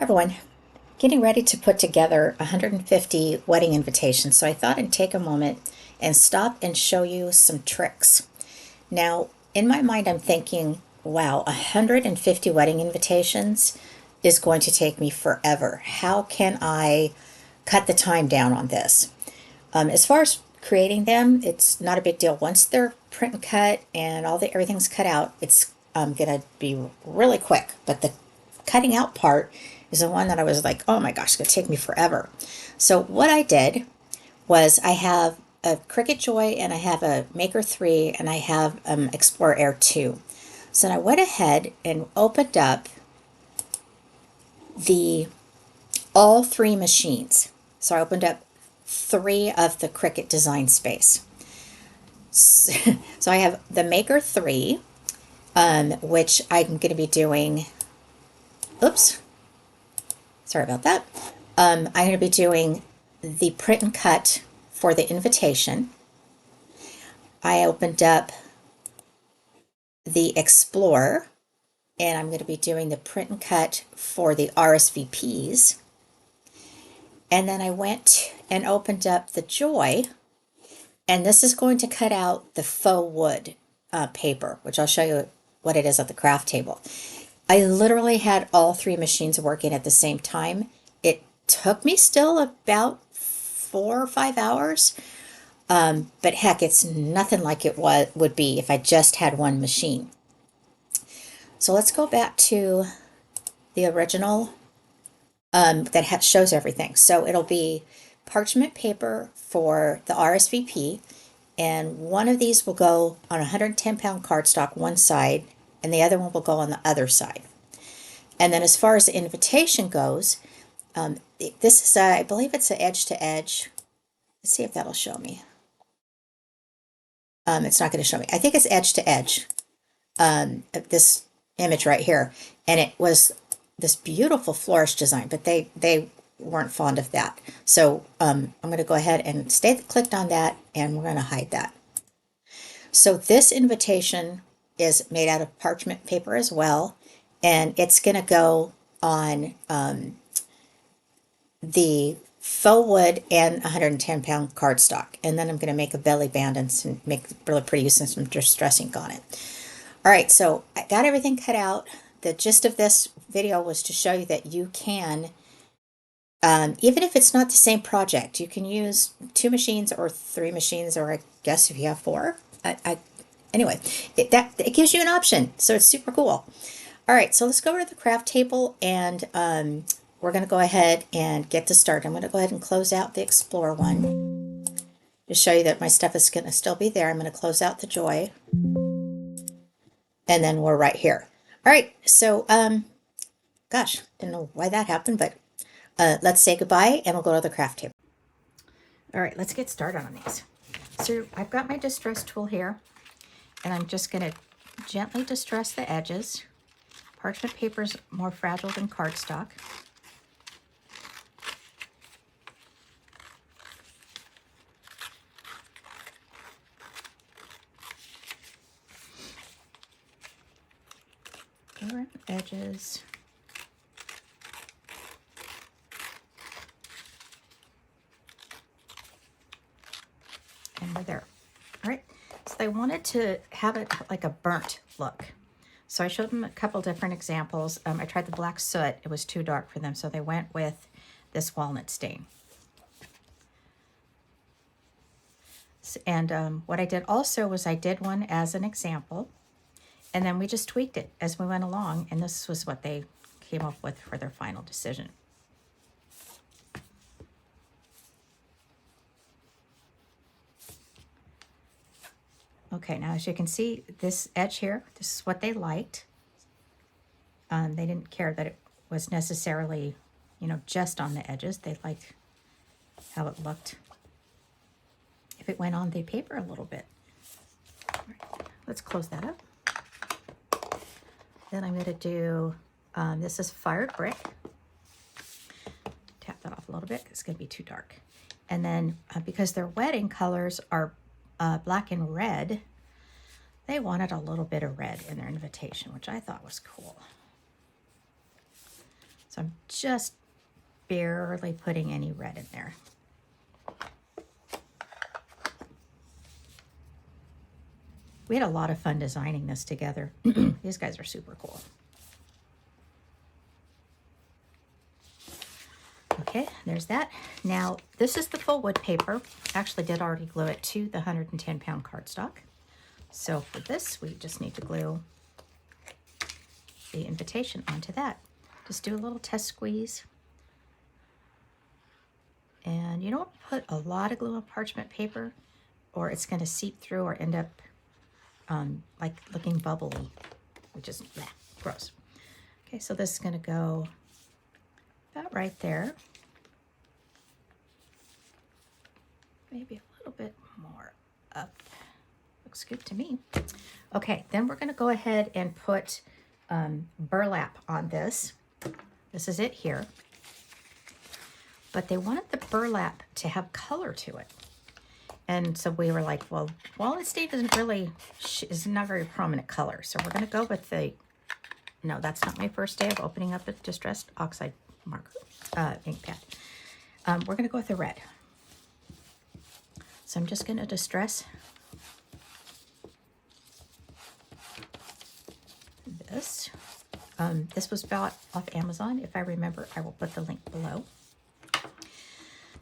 Everyone, getting ready to put together 150 wedding invitations, so I thought I'd take a moment and stop and show you some tricks. Now, in my mind, I'm thinking, wow, 150 wedding invitations is going to take me forever. How can I cut the time down on this? As far as creating them, it's not a big deal. Once they're print and cut and everything's cut out, it's gonna be really quick. But the cutting out part is the one that I was like, oh my gosh, it's gonna take me forever. So what I did was I have a Cricut Joy and I have a Maker 3 and I have Explorer Air 2. So I went ahead and opened up the all three machines. So I opened up three of the Cricut Design Space. So I have the Maker 3, which I'm going to be doing, oops, sorry about that. I'm going to be doing the print and cut for the invitation. I opened up the Explorer, and I'm going to be doing the print and cut for the RSVPs. And then I went and opened up the Joy, and this is going to cut out the faux wood paper, which I'll show you what it is at the craft table. I literally had all three machines working at the same time. It took me still about 4 or 5 hours, but heck, it's nothing like it would be if I just had one machine. So let's go back to the original that shows everything. So it'll be parchment paper for the RSVP, and one of these will go on a 110-pound cardstock one side, and the other one will go on the other side. And then as far as the invitation goes, this is, I believe it's an edge to edge. Let's see if that'll show me. It's not going to show me. I think it's edge to edge, this image right here. And it was this beautiful flourish design, but they weren't fond of that. So I'm going to go ahead and stay clicked on that, and we're going to hide that. So this invitation is made out of parchment paper as well, and it's going to go on the faux wood and 110-pound cardstock. And then I'm going to make a belly band and make really pretty using some distress ink on it. All right, so I got everything cut out. The gist of this video was to show you that you can, even if it's not the same project, you can use 2 machines or 3 machines, or I guess if you have 4. Anyway, it gives you an option, so it's super cool. All right, so let's go over to the craft table, and we're going to go ahead and get to start. I'm going to go ahead and close out the Explorer one to show you that my stuff is going to still be there. I'm going to close out the Joy, and then we're right here. All right, so, gosh, didn't know why that happened, but let's say goodbye, and we'll go to the craft table. All right, let's get started on these. So I've got my distress tool here, and I'm just going to gently distress the edges. Parchment paper is more fragile than cardstock. Go around the edges. And we're there. All right, so they wanted to have it like a burnt look. So I showed them a couple different examples. I tried the black soot. It was too dark for them, so they went with this walnut stain. And what I did also was I did one as an example, and then we just tweaked it as we went along, and this was what they came up with for their final decision. Okay, now as you can see, this edge here, this is what they liked. They didn't care that it was necessarily, just on the edges. They liked how it looked if it went on the paper a little bit. All right, let's close that up. Then I'm going to do, this is fired brick. Tap that off a little bit. It's going to be too dark. And then because their wedding colors are black and red, they wanted a little bit of red in their invitation, which I thought was cool. So I'm just barely putting any red in there. We had a lot of fun designing this together. These guys are super cool. Okay, there's that. Now, this is the full wood paper. Actually did already glue it to the 110-pound cardstock. So for this, we just need to glue the invitation onto that. Just do a little test squeeze. And you don't put a lot of glue on parchment paper or it's going to seep through or end up like looking bubbly, which is gross. Okay, so this is going to go about right there. Maybe a little bit more up. Looks good to me. Okay, then we're going to go ahead and put burlap on this. This is it here. But they wanted the burlap to have color to it. And so we were like, well, walnut state is not very prominent color. So we're going to go with the, no, that's not my first day of opening up a distressed oxide marker, ink pad. We're going to go with the red. So I'm just going to distress this. This was bought off Amazon. If I remember, I will put the link below.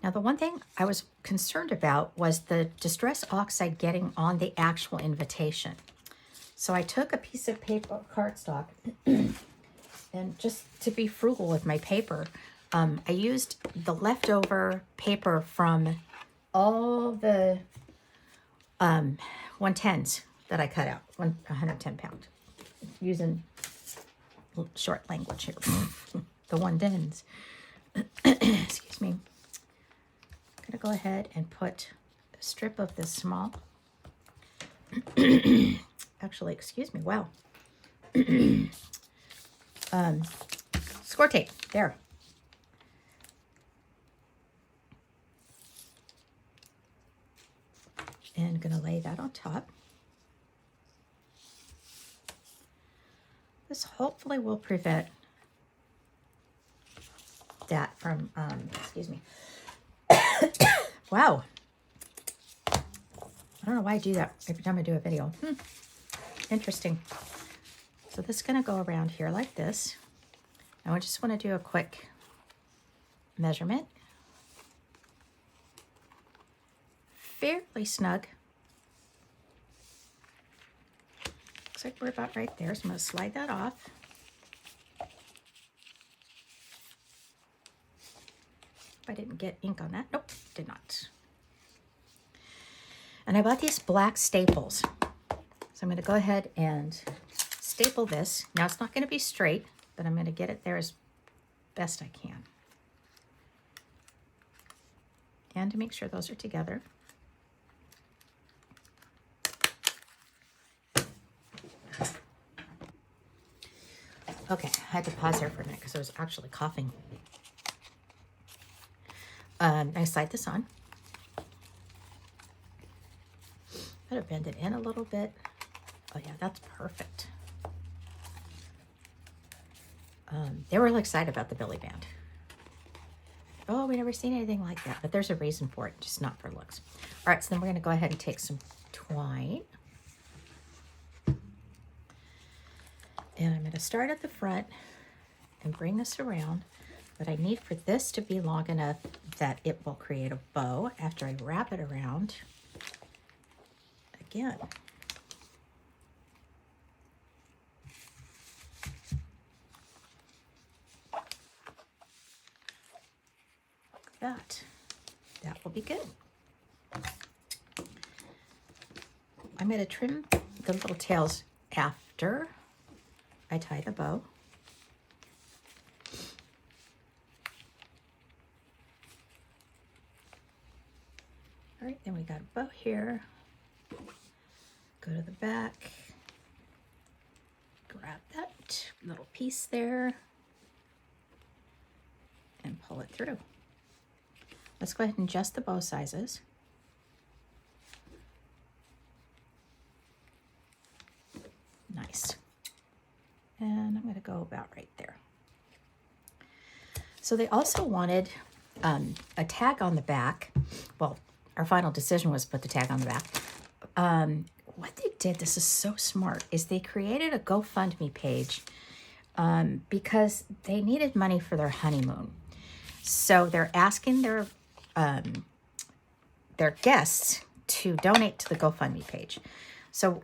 Now, the one thing I was concerned about was the distress oxide getting on the actual invitation. So I took a piece of paper, cardstock, and just to be frugal with my paper, I used the leftover paper from all the 110s that I cut out, 110 pound, using short language here, the 110s. Excuse me. I'm going to go ahead and put a strip of this small, actually, excuse me, wow. Score tape, there. And going to lay that on top. This hopefully will prevent that from, excuse me. Wow. I don't know why I do that every time I do a video. Interesting. So this is going to go around here like this. Now I just want to do a quick measurement. Fairly snug. Looks like we're about right there, so I'm going to slide that off. I didn't get ink on that. Nope, did not. And I bought these black staples. So I'm going to go ahead and staple this. Now it's not going to be straight, but I'm going to get it there as best I can. And to make sure those are together. Okay, I had to pause there for a minute because I was actually coughing. I slide this on. Better bend it in a little bit. Oh yeah, that's perfect. They were really excited about the belly band. Oh, we never seen anything like that, but there's a reason for it, just not for looks. All right, so then we're gonna go ahead and take some twine. And I'm gonna start at the front and bring this around. But I need for this to be long enough that it will create a bow after I wrap it around again. Like that will be good. I'm going to trim the little tails after I tie the bow. All right, then we got a bow here. Go to the back, grab that little piece there, and pull it through. Let's go ahead and adjust the bow sizes. Nice. And I'm going to go about right there. So they also wanted a tag on the back. Well, our final decision was put the tag on the back. What they did, this is so smart, is they created a GoFundMe page because they needed money for their honeymoon. So they're asking their guests to donate to the GoFundMe page. So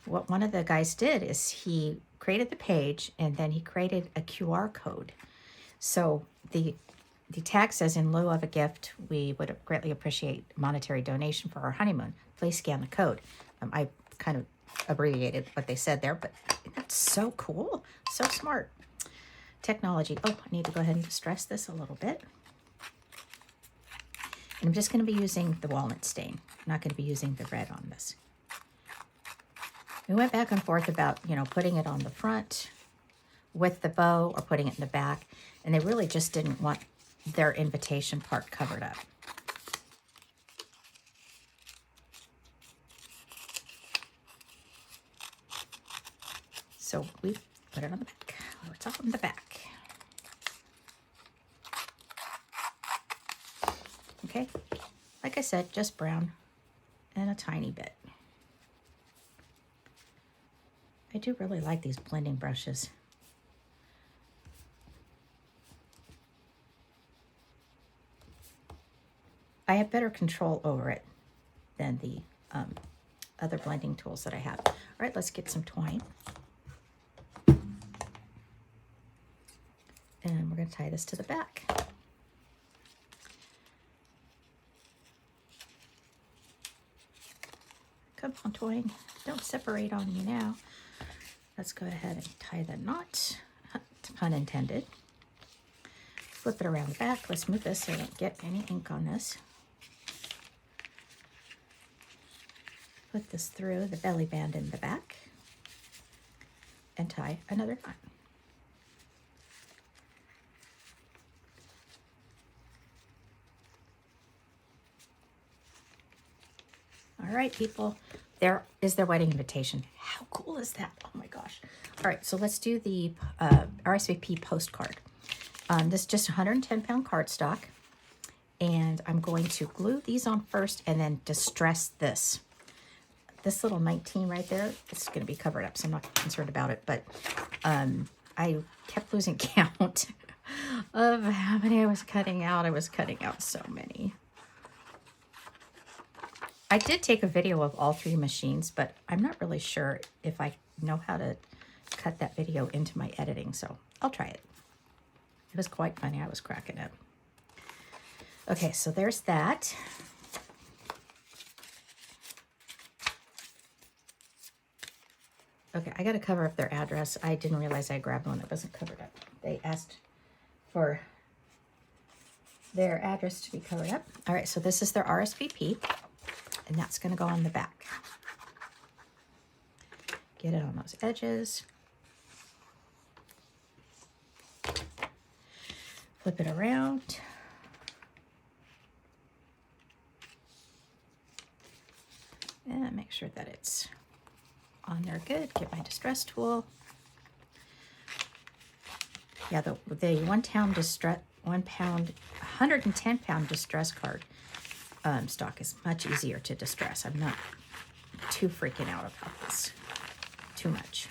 what one of the guys did is he created the page and then he created a QR code. So the tag says, in lieu of a gift, we would greatly appreciate monetary donation for our honeymoon. Please scan the code. I kind of abbreviated what they said there, but that's so cool. So smart. Technology. Oh, I need to go ahead and distress this a little bit. And I'm just going to be using the walnut stain. I'm not going to be using the red on this. We went back and forth about, putting it on the front with the bow or putting it in the back. And they really just didn't want their invitation part covered up. So we put it on the back. Oh, it's up on the back. Okay, like I said, just brown and a tiny bit. I do really like these blending brushes. I have better control over it than the other blending tools that I have. All right, let's get some twine. And we're going to tie this to the back. Come on, twine. Don't separate on me now. Let's go ahead and tie the knot. Pun intended. Flip it around the back. Let's move this so I don't get any ink on this. Put this through the belly band in the back and tie another knot. All right, people, there is their wedding invitation. How cool is that? Oh my gosh. All right, so let's do the RSVP postcard. This is just 110-pound cardstock, and I'm going to glue these on first and then distress this. This little 19 right there, it's going to be covered up, so I'm not concerned about it, but I kept losing count of how many I was cutting out. I was cutting out so many. I did take a video of all three machines, but I'm not really sure if I know how to cut that video into my editing, so I'll try it. It was quite funny. I was cracking up. Okay, so there's that. Okay, I got to cover up their address. I didn't realize I grabbed one that wasn't covered up. They asked for their address to be covered up. All right, so this is their RSVP. And that's going to go on the back. Get it on those edges. Flip it around. And make sure that it's on there good. Get my distress tool. Yeah, the 110-pound distress card stock is much easier to distress. I'm not too freaking out about this too much.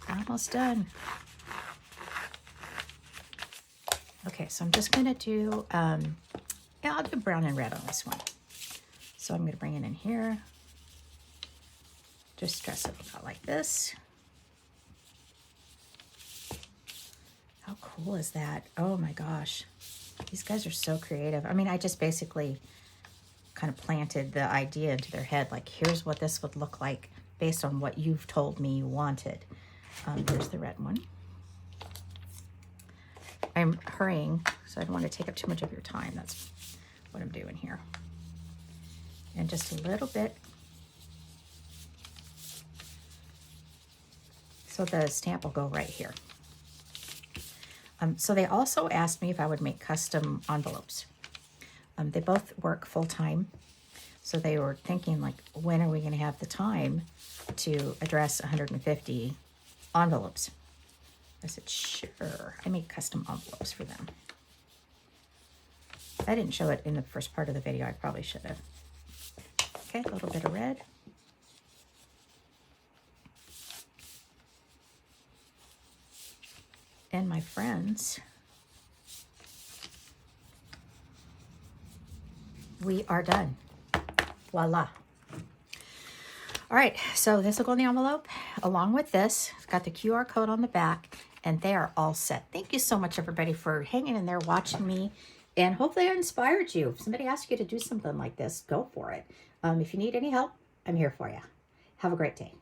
Almost done. Okay, so I'm just going to do, yeah, I'll do brown and red on this one. So I'm going to bring it in here. Distress it about like this. How cool is that? Oh my gosh. These guys are so creative. I mean, I just basically kind of planted the idea into their head, like, here's what this would look like based on what you've told me you wanted. Here's the red one. I'm hurrying, so I don't want to take up too much of your time. That's what I'm doing here. And just a little bit. So the stamp will go right here. So they also asked me if I would make custom envelopes. They both work full-time. So they were thinking, like, when are we going to have the time to address 150 envelopes? I said, sure. I made custom envelopes for them. I didn't show it in the first part of the video. I probably should have. Okay, a little bit of red. And my friends, we are done. Voila. All right, so this will go in the envelope along with this. It's got the QR code on the back, and they are all set. Thank you so much, everybody, for hanging in there, watching me, and hopefully I inspired you. If somebody asks you to do something like this, go for it. If you need any help, I'm here for you. Have a great day.